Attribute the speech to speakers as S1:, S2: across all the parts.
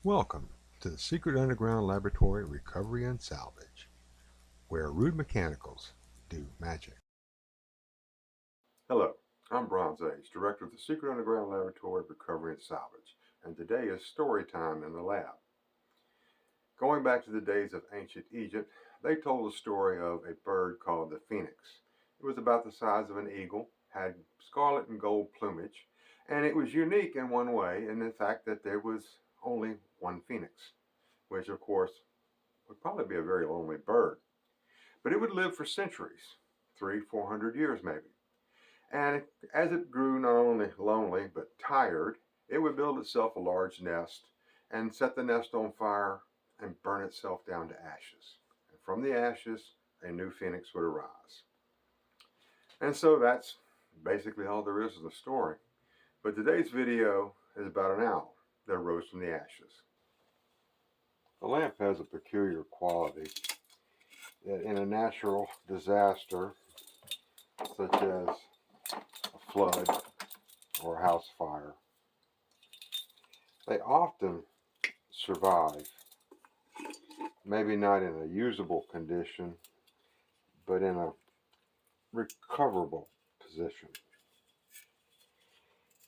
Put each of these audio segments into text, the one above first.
S1: Welcome to the Secret Underground Laboratory Recovery and Salvage, where rude mechanicals do magic. Hello, I'm Bronze Age, Director of the Secret Underground Laboratory Recovery and Salvage, and today is story time in the lab. Going back to the days of ancient Egypt, they told the story of a bird called the phoenix. It was about the size of an eagle, had scarlet and gold plumage, and it was unique in one way, in the fact that there was only one phoenix, which of course would probably be a very lonely bird. But it would live for centuries, 300-400 years maybe. And as it grew not only lonely but tired, it would build itself a large nest and set the nest on fire and burn itself down to ashes. And from the ashes, a new phoenix would arise. And so that's basically all there is to the story. But today's video is about an owl that rose from the ashes. The lamp has a peculiar quality that in a natural disaster, such as a flood or a house fire, they often survive, maybe not in a usable condition, but in a recoverable position.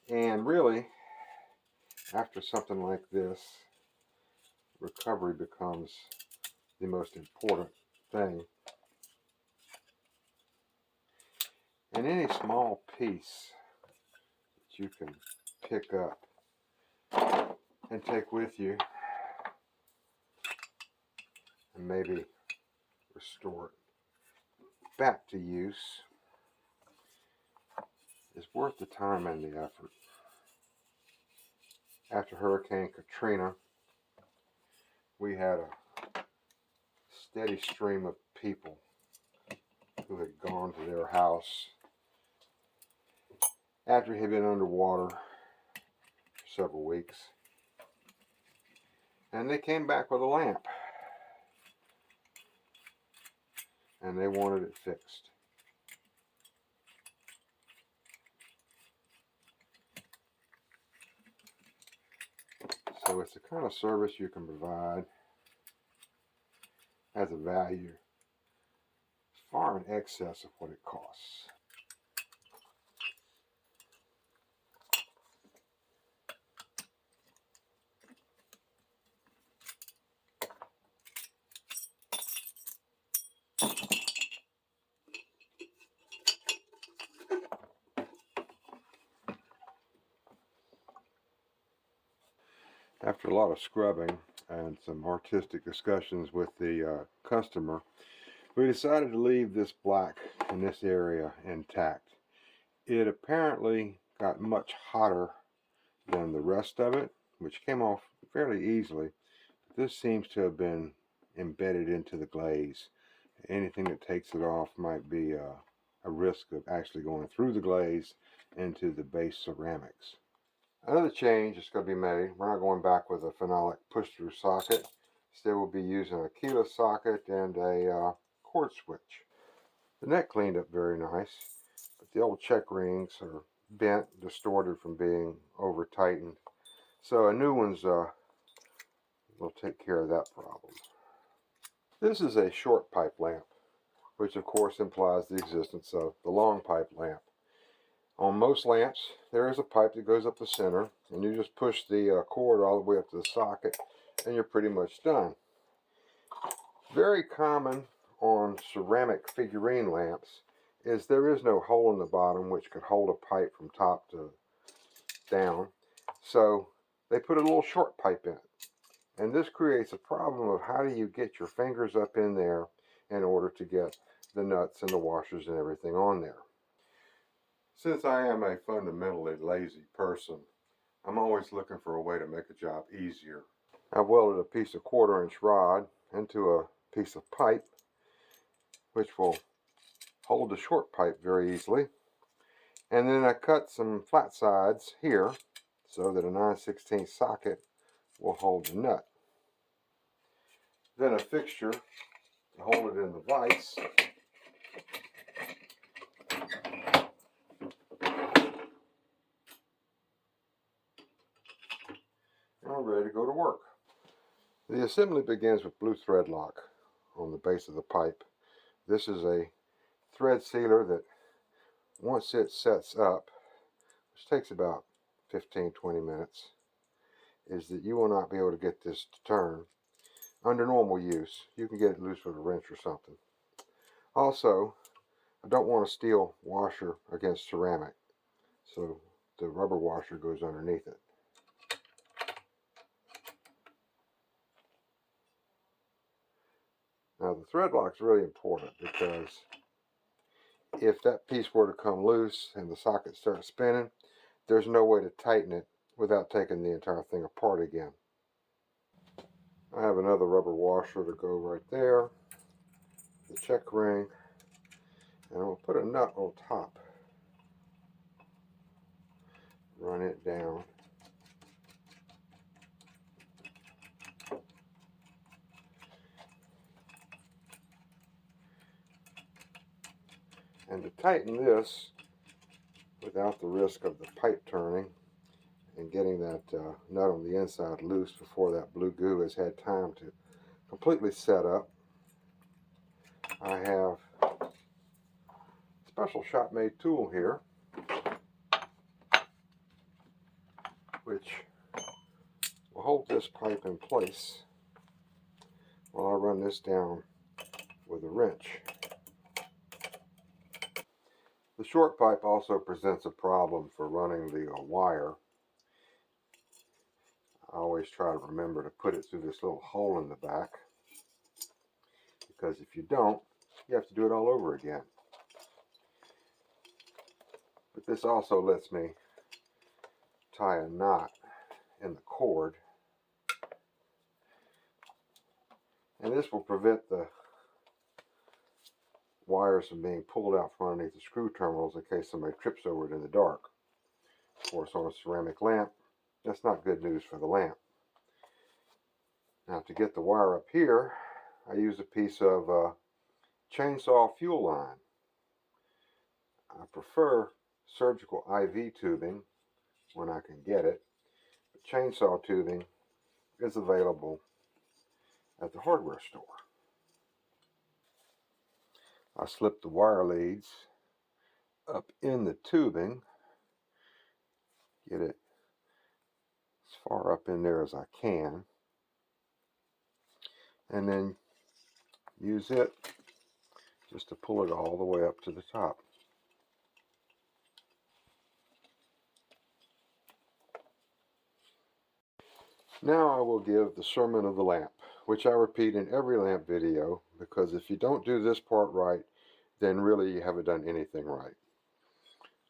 S1: And really, after something like this, recovery becomes the most important thing. And any small piece that you can pick up and take with you and maybe restore it back to use is worth the time and the effort. After Hurricane Katrina, we had a steady stream of people who had gone to their house after it had been underwater for several weeks. And they came back with a lamp. And they wanted it fixed. So it's the kind of service you can provide, has a value far in excess of what it costs. After a lot of scrubbing and some artistic discussions with the customer, we decided to leave this black in this area intact. It apparently got much hotter than the rest of it, which came off fairly easily. This seems to have been embedded into the glaze. Anything that takes it off might be a risk of actually going through the glaze into the base ceramics. Another change is going to be made. We're not going back with a phenolic push-through socket. Instead, we'll be using a keyless socket and a cord switch. The neck cleaned up very nice, but the old check rings are bent, distorted from being over-tightened. So a new one's will take care of that problem. This is a short pipe lamp, which of course implies the existence of the long pipe lamp. On most lamps, there is a pipe that goes up the center, and you just push the cord all the way up to the socket, and you're pretty much done. Very common on ceramic figurine lamps is there is no hole in the bottom which could hold a pipe from top to down, so they put a little short pipe in it. And this creates a problem of how do you get your fingers up in there in order to get the nuts and the washers and everything on there. Since I am a fundamentally lazy person, I'm always looking for a way to make a job easier. I've welded a piece of 1/4-inch rod into a piece of pipe, which will hold the short pipe very easily. And then I cut some flat sides here so that a 9/16 socket will hold the nut. Then a fixture to hold it in the vise. And we're ready to go to work. The assembly begins with blue thread lock on the base of the pipe. This is a thread sealer that once it sets up, which takes about 15-20 minutes, is that you will not be able to get this to turn under normal use. You can get it loose with a wrench or something. Also, I don't want a steel washer against ceramic, so the rubber washer goes underneath it. Now the thread lock is really important because if that piece were to come loose and the socket starts spinning, there's no way to tighten it without taking the entire thing apart again. I have another rubber washer to go right there, the check ring, and I'll put a nut on top. Run it down. And to tighten this without the risk of the pipe turning and getting that nut on the inside loose before that blue goo has had time to completely set up, I have a special shop-made tool here, which will hold this pipe in place while I run this down with a wrench. The short pipe also presents a problem for running the wire. I always try to remember to put it through this little hole in the back, because if you don't, you have to do it all over again. But this also lets me tie a knot in the cord, and this will prevent the wires from being pulled out from underneath the screw terminals in case somebody trips over it in the dark. Of course, on a ceramic lamp, that's not good news for the lamp. Now, to get the wire up here, I use a piece of chainsaw fuel line. I prefer surgical IV tubing when I can get it, but chainsaw tubing is available at the hardware store. I slip the wire leads up in the tubing, get it as far up in there as I can, and then use it just to pull it all the way up to the top. Now I will give the sermon of the lamp, which I repeat in every lamp video, because if you don't do this part right, then really you haven't done anything right.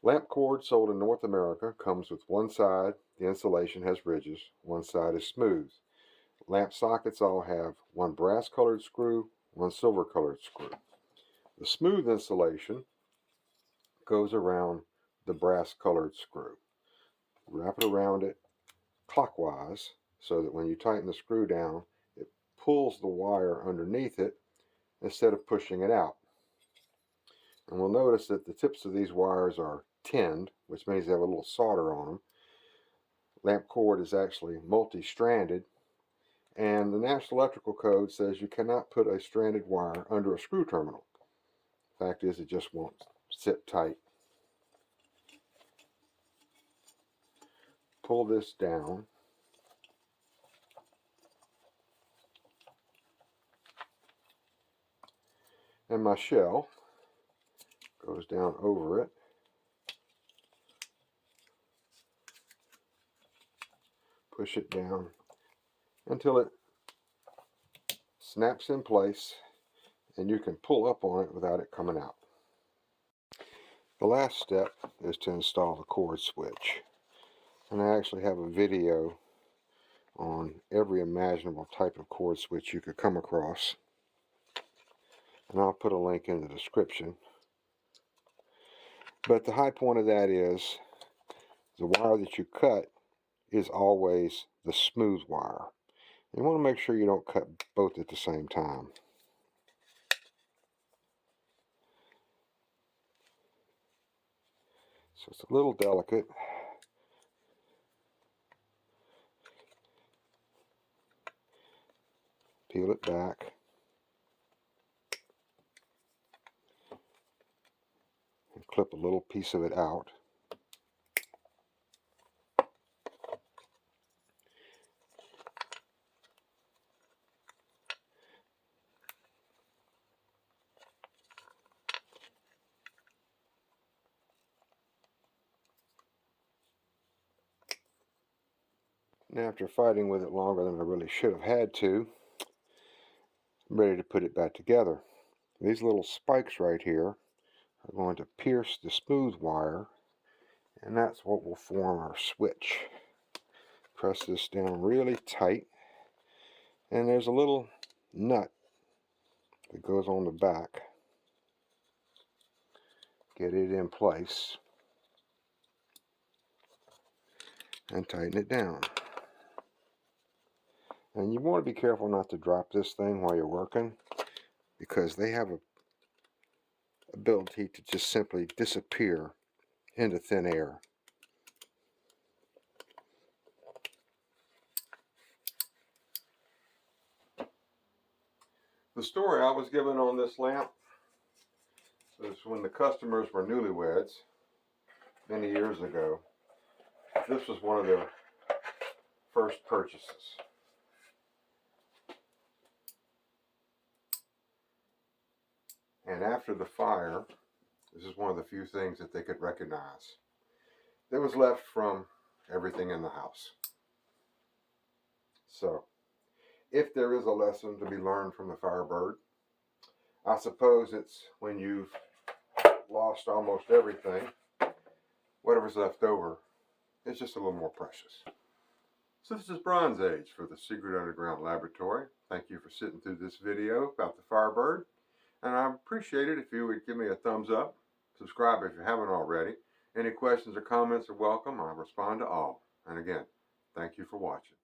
S1: Lamp cord sold in North America comes with one side, the insulation has ridges, one side is smooth. Lamp sockets all have one brass colored screw, one silver colored screw. The smooth insulation goes around the brass colored screw. Wrap it around it clockwise so that when you tighten the screw down, it pulls the wire underneath it instead of pushing it out. And we'll notice that the tips of these wires are tinned, which means they have a little solder on them. Lamp cord is actually multi-stranded, and the National Electrical Code says you cannot put a stranded wire under a screw terminal. Fact is, it just won't sit tight. Pull this down. And my shell goes down over it. Push it down until it snaps in place and you can pull up on it without it coming out. The last step is to install the cord switch. And I actually have a video on every imaginable type of cord switch you could come across. And I'll put a link in the description. But the high point of that is the wire that you cut is always the smooth wire. You want to make sure you don't cut both at the same time. So it's a little delicate. peel it back. And clip a little piece of it out. And after fighting with it longer than I really should have had to, I'm ready to put it back together. These little spikes right here are going to pierce the smooth wire, and that's what will form our switch. Press this down really tight, and there's a little nut that goes on the back. Get it in place and tighten it down. And you want to be careful not to drop this thing while you're working, because they have a ability to just simply disappear into thin air. The story I was given on this lamp is when the customers were newlyweds many years ago. This was one of their first purchases. And after the fire, this is one of the few things that they could recognize that was left from everything in the house. So, if there is a lesson to be learned from the Firebird, I suppose it's when you've lost almost everything, whatever's left over is just a little more precious. So this is Bronze Age for the Secret Underground Laboratory. Thank you for sitting through this video about the Firebird, and I appreciate it if you would give me a thumbs up, subscribe if you haven't already. Any questions or comments are welcome. I respond to all. And again, thank you for watching.